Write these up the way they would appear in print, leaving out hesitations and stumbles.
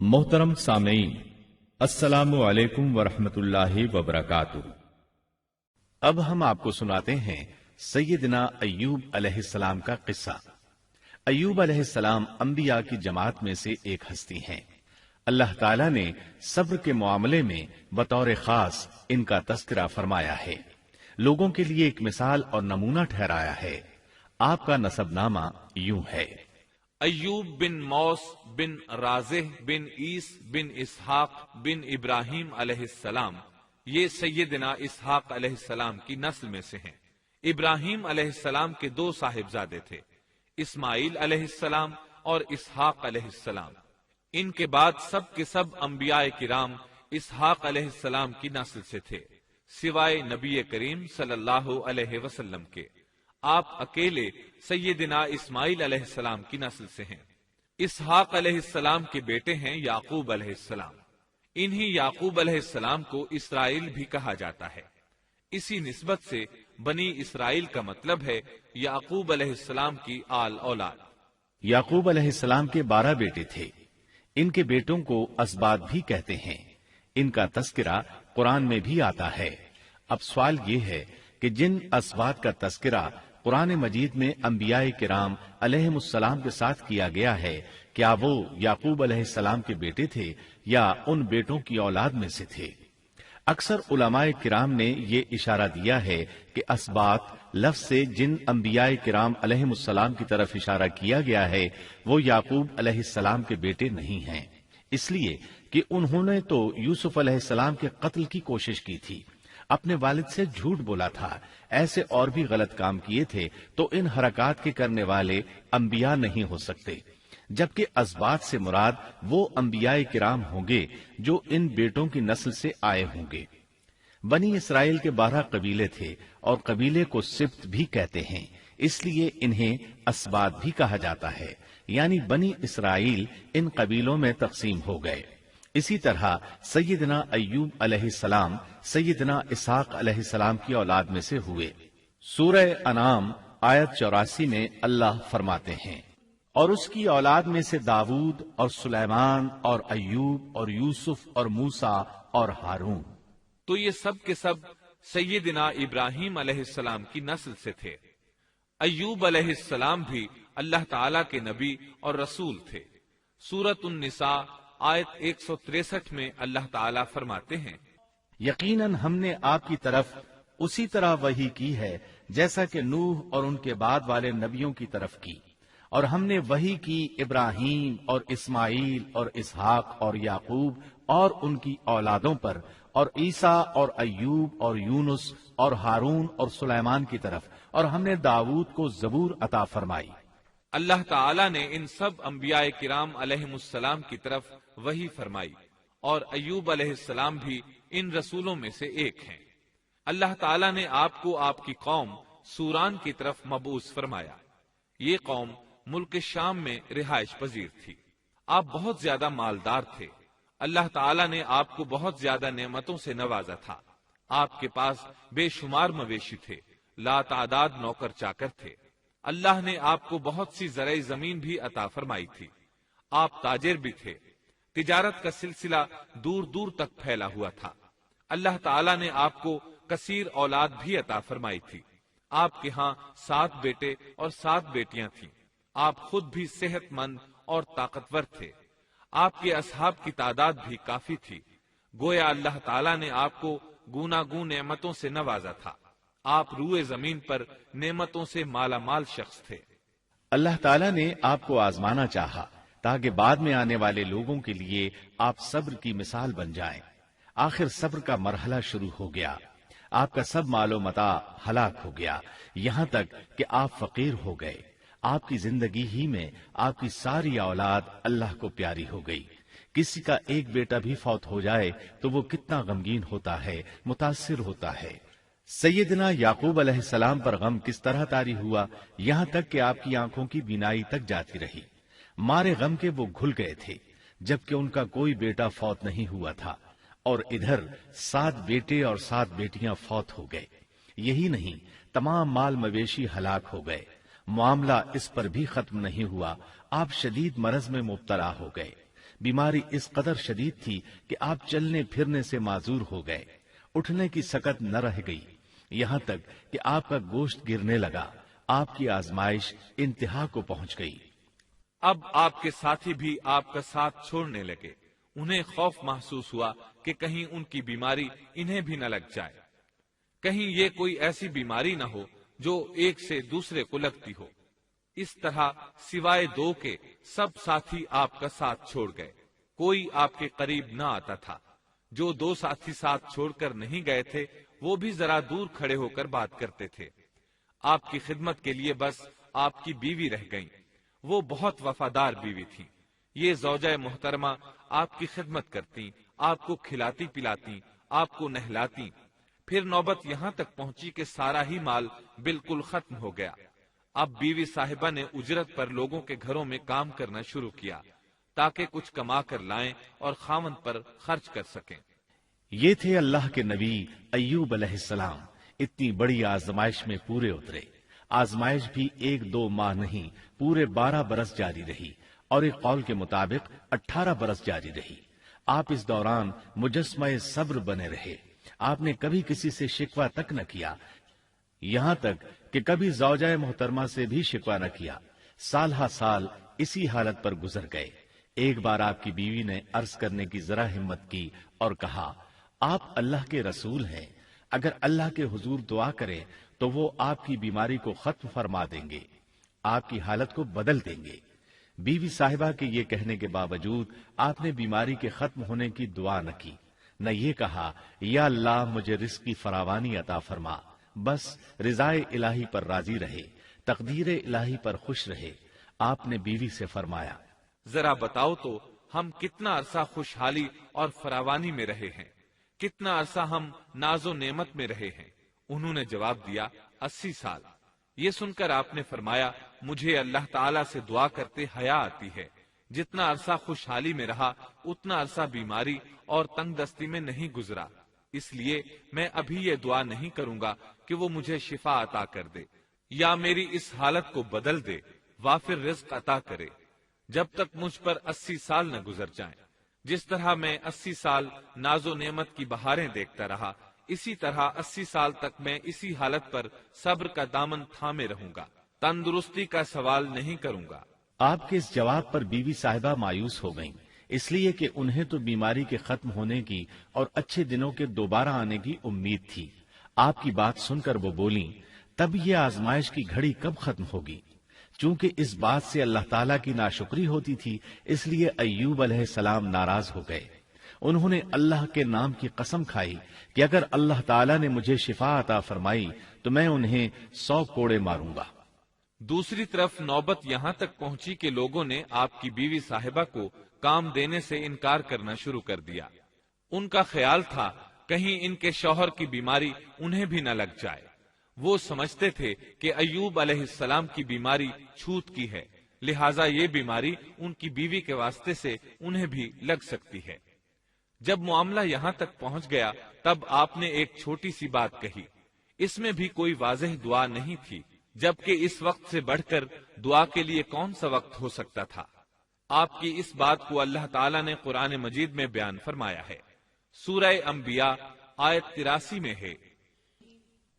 मोहतरम सामीन, अस्सलामु अलैकुम वरहमत उल्लाहि वबरकातुहू। अब हम आपको सुनाते हैं सैयदना अय्यूब अलैहिस्सलाम का किस्सा। अय्यूब अलैहिस्सलाम अंबिया की जमात में से एक हस्ती हैं। अल्लाह ताला ने सब्र के मामले में बतौर खास इनका तस्करा फरमाया है, लोगों के लिए एक मिसाल और नमूना ठहराया है। आपका नसबनामा यूं है: अय्यूब बिन मौस बिन राज़ेह बिन ईस बिन इसहाक बिन इब्राहिम अलैहिस्सलाम। ये सैयदना इसहाक अलैहिस्सलाम की नस्ल में से हैं। इब्राहिम अलैहिस्सलाम के दो साहिबजादे थे, इस्माइल अलैहिस्सलाम और इसहाक अलैहिस्सलाम। इनके बाद सब के सब अंबियाए किराम इसहाक अलैहिस्सलाम की नस्ल से थे, सिवाय नबी करीम सल्लल्लाहु अलैहि वसल्लम के। आप अकेले सैयदना इस्माइल अलैहिस्सलाम की नस्ल से हैं। इसहाक अलैहिस्सलाम के बेटे हैं याकूब अलैहिस्सलाम। इन्हीं याकूब अलैहिस्सलाम को इसराइल भी कहा जाता है। इसी निस्बत से बनी इसराइल का मतलब है याकूब अलैहिस्सलाम की आल औलाद। याकूब अलैहिस्सलाम के 12 बेटे थे। इनके बेटों को असबात भी कहते हैं। इनका तस्करा कुरान में भी आता है। अब सवाल ये है कि जिन असबात का तस्करा कुरान मजीद में अंबियाए किराम अलैहिमुस्सलाम के साथ किया गया है, क्या वो याकूब अलैहिस्सलाम के बेटे थे या उन बेटों की औलाद में से थे? अक्सर उलमाए किराम ने ये इशारा दिया है कि असबात लफ्ज से जिन अंबियाए किराम अलैहिमुस्सलाम की तरफ इशारा किया गया है वो याकूब अलैहिस्सलाम के बेटे नहीं हैं, इसलिए कि उन्होंने तो यूसुफ अलैहिस्सलाम के कत्ल की कोशिश की थी, अपने वालिद से झूठ बोला था, ऐसे और भी गलत काम किए थे, तो इन हरकत के करने वाले अंबिया नहीं हो सकते। जबकि असबात से मुराद वो अंबियाए किराम होंगे जो इन बेटों की नस्ल से आए होंगे। बनी इसराइल के 12 कबीले थे और कबीले को सिब्त भी कहते हैं, इसलिए इन्हें असबात भी कहा जाता है, यानी बनी इसराइल इन कबीलों में तकसीम हो गए। इसी तरह सैयदना अय्यूब अलैहिस्सलाम सैयदना इसहाक अलैहिस्सलाम की औलाद में से हुए। सूरह अनाम आयत 84 में अल्लाह फरमाते हैं, और उसकी औलाद में से दाऊद और सुलेमान और अय्यूब और यूसुफ और मूसा और हारून। तो ये सब के सब सैयदना इब्राहिम अलैहिस्सलाम की नस्ल से थे। अय्यूब अलैहिस्सलाम भी अल्लाह ताला के नबी और रसूल थे। सूरत उन-निसा आयत 163 में अल्लाह ताला फरमाते हैं, यकीनन हमने आपकी तरफ उसी तरह वही की है जैसा कि नूह और उनके बाद वाले नबियों की तरफ की, और हमने वही की इब्राहिम और इस्माइल और इसहाक और याकूब और उनकी औलादों पर, और ईसा और अय्यूब और यूनुस और हारून और सुलेमान की तरफ, और हमने दाऊद को जबूर अता फरमाई। अल्लाह ताला ने इन सब अंबियाए किराम अलैहिमुस्सलाम की तरफ वही फरमाई, और अय्यूब अलैहिस्सलाम भी इन रसूलों में से एक हैं। अल्लाह ताला ने आपको आपकी कौम सूरान की तरफ मबूस फरमाया। ये कौम मुल्क शाम में रिहाइश पजीर थी। आप बहुत ज्यादा मालदार थे। अल्लाह ताला ने आपको बहुत ज्यादा नेमतों से नवाजा था। आपके पास बेशुमार मवेशी थे, लातादाद नौकर चाकर थे। अल्लाह ने आपको बहुत सी ज़राई जमीन भी अता फरमाई थी। आप ताजिर भी थे। तिजारत का सिलसिला दूर दूर तक फैला हुआ था। अल्लाह ताला ने आपको कसीर औलाद भी अता फरमाई थी। आपके यहाँ 7 बेटे और 7 बेटियां थीं। आप खुद भी सेहतमंद और ताकतवर थे। आपके असहाब की तादाद भी काफी थी। गोया अल्लाह ताला ने आपको गूनागून नेमतों से नवाजा था। आप रूए जमीन पर नेमतों से माला माल शख्स थे। अल्लाह ताला ने आपको आजमाना चाहा ताकि बाद में आने वाले लोगों के लिए आप सब्र की मिसाल बन जाएं। आखिर सब्र का मरहला शुरू हो गया। आपका सब मालो मता हलाक हो गया, यहाँ तक कि आप फकीर हो गए। आपकी जिंदगी ही में आपकी सारी औलाद अल्लाह को प्यारी हो गई। किसी का एक बेटा भी फौत हो जाए तो वो कितना गमगीन होता है, मुतासिर होता है। सैयदना याकूब अलैहिस्सलाम पर गम किस तरह तारी हुआ, यहाँ तक कि आपकी आंखों की बीनाई तक जाती रही। मारे गम के वो घुल गए थे, जबकि उनका कोई बेटा फौत नहीं हुआ था, और इधर 7 बेटे और 7 बेटियां फौत हो गए। यही नहीं, तमाम माल मवेशी हलाक हो गए। मामला इस पर भी खत्म नहीं हुआ, आप शदीद मरज में मुब्तला हो गए। बीमारी इस कदर शदीद थी कि आप चलने फिरने से माजूर हो गए, उठने की सकत न रह गई, यहाँ तक कि आपका गोश्त गिरने लगा। आपकी आजमाइश इंतहा को पहुंच गई। अब आपके साथी भी आपका साथ छोड़ने लगे। उन्हें खौफ महसूस हुआ कि कहीं उनकी बीमारी इन्हें भी न लग जाए, कहीं ये कोई ऐसी बीमारी न हो जो एक से दूसरे को लगती हो। इस तरह सिवाय दो के सब साथी आपका साथ छोड़ गए, कोई आपके करीब न आता था। जो दो साथी साथ छोड़कर नहीं गए थे वो भी जरा दूर खड़े होकर बात करते थे। आपकी खिदमत के लिए बस आपकी बीवी रह गईं। वो बहुत वफादार बीवी थी। ये ज़ौजा मोहतरमा आपकी खिदमत करती, आपको खिलाती पिलाती, आपको नहलाती। फिर नौबत यहाँ तक पहुंची कि सारा ही माल बिल्कुल खत्म हो गया। अब बीवी साहिबा ने उजरत पर लोगों के घरों में काम करना शुरू किया ताकि कुछ कमा कर लाएं और खामन पर खर्च कर सकें। ये थे अल्लाह के नबी अय्यूब अलैहिस्सलाम। इतनी बड़ी आजमाइश में पूरे उतरे। आजमाइश भी 1-2 माह नहीं, पूरे 12 बरस जारी रही और एक कौल के मुताबिक 18 बरस जारी रही। आप इस दौरान मुजस्समा सब्र बने रहे। आपने कभी किसी से शिकवा तक न किया, यहाँ तक कि कभी ज़ौजा मोहतरमा से भी शिकवा न किया। साल हा साल इसी हालत पर गुजर गए। एक बार आपकी बीवी ने अर्ज करने की जरा हिम्मत की और कहा, आप अल्लाह के रसूल हैं, अगर अल्लाह के हुजूर दुआ करें तो वो आपकी बीमारी को खत्म फरमा देंगे, आपकी हालत को बदल देंगे। बीवी साहिबा के ये कहने के बावजूद आपने बीमारी के खत्म होने की दुआ न की, न ये कहा या अल्लाह मुझे रिस्क की फरावानी अता फरमा। बस रिजाए इलाही पर राजी रहे, तकदीर इलाही पर खुश रहे। आपने बीवी से फरमाया, जरा बताओ तो हम कितना अरसा खुशहाली और फरावानी में रहे हैं, कितना अरसा हम नाजो नेमत में रहे हैं। उन्होंने जवाब दिया, 80 साल। ये सुनकर आपने फरमाया, मुझे अल्लाह ताला से दुआ करते हया आती है। जितना अरसा खुशहाली में रहा उतना अरसा बीमारी और तंगदस्ती में नहीं गुजरा, इसलिए मैं अभी ये दुआ नहीं करूंगा कि वो मुझे शिफा अता कर दे या मेरी इस हालत को बदल दे, वाफिर रिज्क अता करे, जब तक मुझ पर 80 साल न गुजर जाएं। जिस तरह मैं 80 साल नाजो नेमत की बहारें देखता रहा, इसी तरह 80 साल तक मैं इसी हालत पर सब्र का दामन थामे रहूंगा, तंदुरुस्ती का सवाल नहीं करूंगा। आपके इस जवाब पर बीवी साहिबा मायूस हो गईं, इसलिए कि उन्हें तो बीमारी के खत्म होने की और अच्छे दिनों के दोबारा आने की उम्मीद थी। आपकी बात सुनकर वो बोली, तब ये आजमाइश की घड़ी कब खत्म होगी? चूंकि इस बात से अल्लाह ताला की नाशुक्री होती थी, इसलिए अय्यूब अलैहिस्सलाम नाराज हो गए। उन्होंने अल्लाह के नाम की कसम खाई कि अगर अल्लाह ताला ने मुझे शिफा अता फरमाई तो मैं उन्हें 100 कोड़े मारूंगा। दूसरी तरफ नौबत यहाँ तक पहुंची कि लोगों ने आपकी बीवी साहिबा को काम देने से इनकार करना शुरू कर दिया। उनका ख्याल था कहीं इनके शौहर की बीमारी उन्हें भी न लग जाए। वो समझते थे कि अय्यूब अलैहिस्सलाम की बीमारी छूत की है, लिहाजा ये बीमारी उनकी बीवी के वास्ते से उन्हें भी लग सकती है। जब मामला यहाँ तक पहुंच गया तब आपने एक छोटी सी बात कही, इसमें भी कोई वाज़ेह दुआ नहीं थी, जबकि इस वक्त से बढ़कर दुआ के लिए कौन सा वक्त हो सकता था। आपकी इस बात को अल्लाह ताला ने कुरान मजीद में बयान फरमाया है। सूरह अंबिया आयत 83 में है,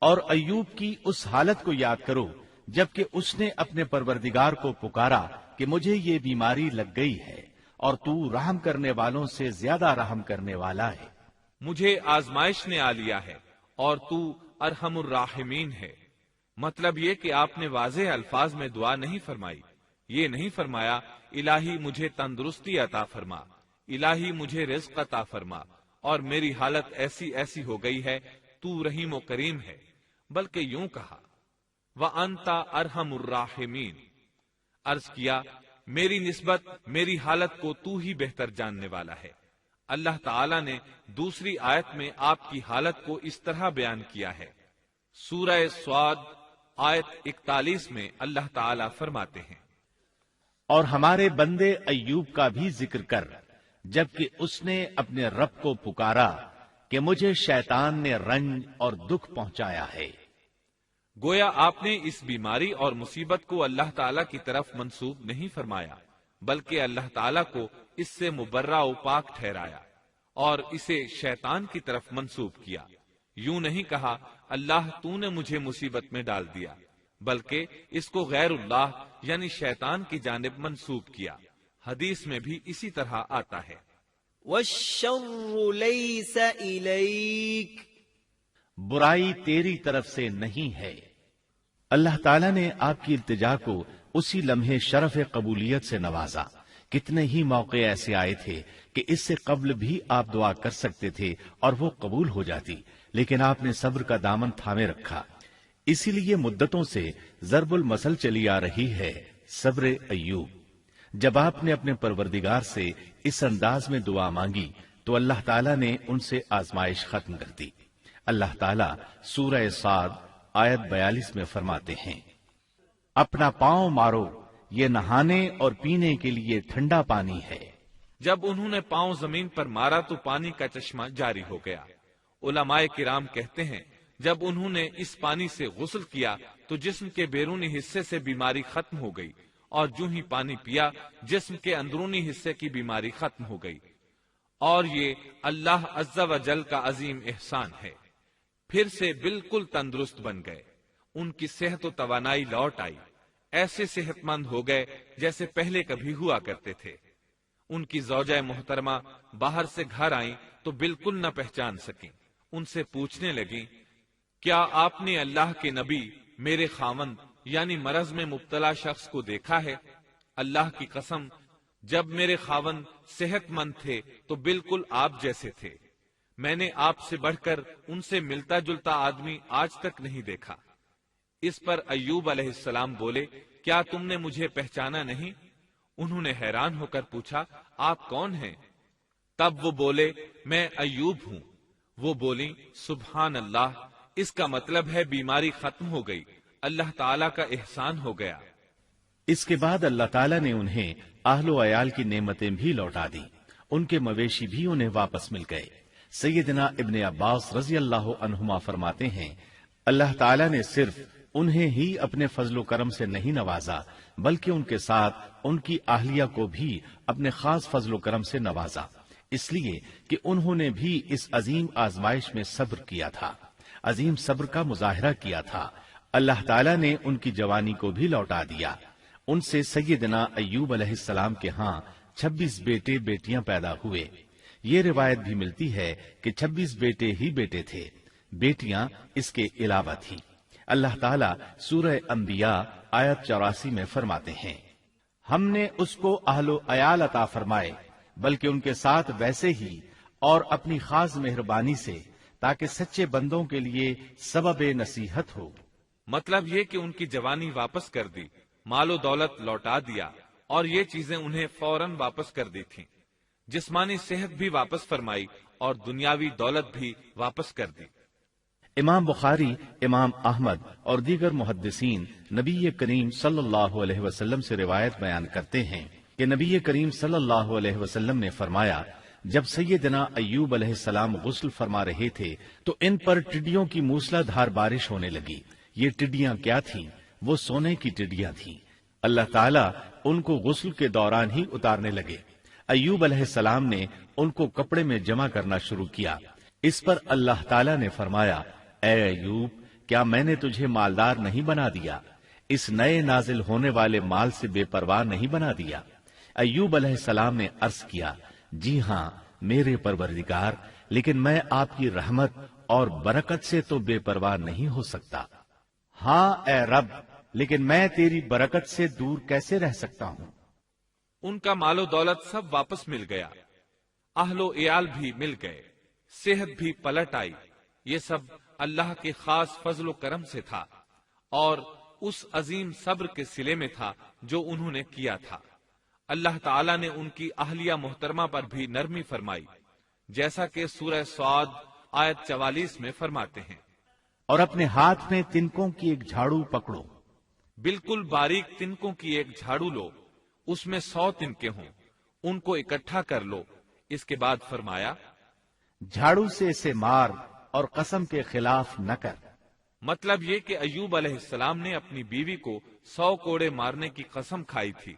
और अय्यूब की उस हालत को याद करो जबकि उसने अपने परवरदिगार को पुकारा कि मुझे ये बीमारी लग गई है और तू रहम करने वालों से ज्यादा रहम करने वाला है। मुझे आजमाइश ने आ लिया है और तू अरहमुर राहिमीन है। मतलब ये कि आपने वाज़ेह अल्फाज में दुआ नहीं फरमाई। ये नहीं फरमाया इलाही मुझे तंदुरुस्ती अता फरमा, इलाही मुझे रिज़्क अता फरमा और मेरी हालत ऐसी ऐसी हो गई है, तू रहीम व करीम है, बल्कि यूं कहा व अंता अरहमुर राहिमीन। अर्ज किया, मेरी निस्बत मेरी हालत को तू ही बेहतर जानने वाला है। अल्लाह ताला ने दूसरी आयत में आपकी हालत को इस तरह बयान किया है। सूरह स्वाद आयत 41 में अल्लाह ताला फरमाते हैं, और हमारे बंदे अय्यूब का भी जिक्र कर, जबकि उसने अपने रब को पुकारा कि मुझे शैतान ने रंज और दुख पहुंचाया है। गोया आपने इस बीमारी और मुसीबत को अल्लाह ताला की तरफ मंसूब नहीं फरमाया, بلکہ اللہ تعالیٰ کو اس سے مبرہ و پاک ٹھہرایا اور اسے شیطان کی طرف منسوب کیا۔ یوں نہیں کہا اللہ تو نے مجھے مصیبت میں ڈال دیا، بلکہ اس کو غیر اللہ یعنی شیطان کی جانب منسوب کیا۔ حدیث میں بھی اسی طرح آتا ہے، والشر ليس إليك، برائی تیری طرف سے نہیں ہے۔ اللہ تعالیٰ نے آپ کی التجا کو اسی لمحے شرف قبولیت سے نوازا۔ کتنے ہی موقع ایسے آئے تھے کہ اس سے قبل بھی آپ دعا کر سکتے تھے اور وہ قبول ہو جاتی، لیکن آپ نے صبر کا دامن تھامے رکھا۔ اسی لیے مدتوں سے ضرب المثل چلی آ رہی ہے صبر ایوب۔ جب آپ نے اپنے پروردگار سے اس انداز میں دعا مانگی تو اللہ تعالیٰ نے ان سے آزمائش ختم کر دی۔ اللہ تعالیٰ سورہ صاد آیت 42 میں فرماتے ہیں، اپنا پاؤں مارو، یہ نہانے اور پینے کے لیے ٹھنڈا پانی ہے۔ جب انہوں نے پاؤں زمین پر مارا تو پانی کا چشمہ جاری ہو گیا۔ علماء کرام کہتے ہیں جب انہوں نے اس پانی سے غسل کیا تو جسم کے بیرونی حصے سے بیماری ختم ہو گئی، اور جو ہی پانی پیا جسم کے اندرونی حصے کی بیماری ختم ہو گئی، اور یہ اللہ عز و جل کا عظیم احسان ہے۔ پھر سے بالکل تندرست بن گئے، ان کی صحت و توانائی لوٹ آئی، ایسے صحت مند ہو گئے جیسے پہلے کبھی ہوا کرتے تھے۔ ان کی زوجہ محترمہ باہر سے گھر آئیں تو بالکل نہ پہچان سکیں۔ ان سے پوچھنے لگیں، کیا آپ نے اللہ کے نبی میرے خاوند یعنی مرض میں مبتلا شخص کو دیکھا ہے؟ اللہ کی قسم، جب میرے خاوند صحت مند تھے تو بالکل آپ جیسے تھے، میں نے آپ سے بڑھ کر ان سے ملتا جلتا آدمی آج تک نہیں دیکھا۔ اس پر ایوب علیہ السلام بولے، کیا تم نے مجھے پہچانا نہیں؟ انہوں نے حیران ہو کر پوچھا، آپ کون ہیں؟ تب وہ بولے، میں ایوب ہوں۔ وہ بولی، سبحان اللہ، اس کا مطلب ہے بیماری ختم ہو گئی، اللہ تعالیٰ کا احسان ہو گیا۔ اس کے بعد اللہ تعالیٰ نے انہیں اہل و عیال کی نعمتیں بھی لوٹا دی، ان کے مویشی بھی انہیں واپس مل گئے۔ سیدنا ابن عباس رضی اللہ عنہما فرماتے ہیں، اللہ تعالیٰ نے صرف انہیں ہی اپنے فضل و کرم سے نہیں نوازا بلکہ ان کے ساتھ ان کی اہلیہ کو بھی اپنے خاص فضل و کرم سے نوازا، اس لیے کہ انہوں نے بھی اس عظیم آزمائش میں صبر کیا تھا، عظیم صبر کا مظاہرہ کیا تھا۔ اللہ تعالیٰ نے ان کی جوانی کو بھی لوٹا دیا۔ ان سے سیدنا ایوب علیہ السلام کے ہاں 26 بیٹے بیٹیاں پیدا ہوئے۔ یہ روایت بھی ملتی ہے کہ 26 بیٹے ہی بیٹے تھے، بیٹیاں اس کے علاوہ تھیں۔ اللہ تعالیٰ سورہ انبیاء آیت 84 میں فرماتے ہیں، ہم نے اس کو اہل و عیال عطا فرمائے بلکہ ان کے ساتھ ویسے ہی اور اپنی خاص مہربانی سے، تاکہ سچے بندوں کے لیے سبب نصیحت ہو۔ مطلب یہ کہ ان کی جوانی واپس کر دی، مال و دولت لوٹا دیا، اور یہ چیزیں انہیں فوراً واپس کر دی تھیں۔ جسمانی صحت بھی واپس فرمائی اور دنیاوی دولت بھی واپس کر دی۔ امام بخاری، امام احمد اور دیگر محدثین نبی کریم صلی اللہ علیہ وسلم سے روایت بیان کرتے ہیں کہ نبی کریم صلی اللہ علیہ وسلم نے فرمایا، جب سیدنا ایوب علیہ السلام غسل فرما رہے تھے تو ان پر ٹڈیوں کی موسلا دھار بارش ہونے لگی۔ یہ ٹڈیاں کیا تھیں؟ وہ سونے کی ٹڈیاں تھیں۔ اللہ تعالیٰ ان کو غسل کے دوران ہی اتارنے لگے۔ ایوب علیہ السلام نے ان کو کپڑے میں جمع کرنا شروع کیا۔ اس پر اللہ تعالیٰ نے فرمایا، اے ایوب، کیا میں نے تجھے مالدار نہیں بنا دیا؟ اس نئے نازل ہونے والے مال سے بے پرواہ نہیں بنا دیا؟ ایوب علیہ السلام نے عرض کیا، جی ہاں میرے پروردگار، لیکن میں آپ کی رحمت اور برکت سے تو بے پرواہ نہیں ہو سکتا۔ ہاں اے رب، لیکن میں تیری برکت سے دور کیسے رہ سکتا ہوں؟ ان کا مال و دولت سب واپس مل گیا، اہل و عیال بھی مل گئے، صحت بھی پلٹ آئی۔ یہ سب اللہ کے خاص فضل و کرم سے تھا اور اس عظیم صبر کے صلے میں تھا جو انہوں نے کیا تھا۔ اللہ تعالیٰ نے ان کی اہلیہ محترمہ پر بھی نرمی فرمائی، جیسا کہ سورہ صاد آیت 44 میں فرماتے ہیں، اور اپنے ہاتھ میں تنکوں کی ایک جھاڑو پکڑو۔ بالکل باریک تنکوں کی ایک جھاڑو لو، اس میں 100 تنکے ہوں، ان کو اکٹھا کر لو۔ اس کے بعد فرمایا، جھاڑو سے اسے مار اور قسم کے خلاف نہ کر۔ مطلب یہ کہ ایوب علیہ السلام نے اپنی بیوی کو 100 کوڑے مارنے کی قسم کھائی تھی۔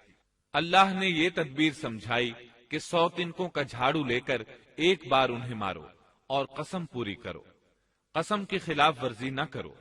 اللہ نے یہ تدبیر سمجھائی کہ 100 تنکوں کا جھاڑو لے کر ایک بار انہیں مارو اور قسم پوری کرو، قسم کی خلاف ورزی نہ کرو۔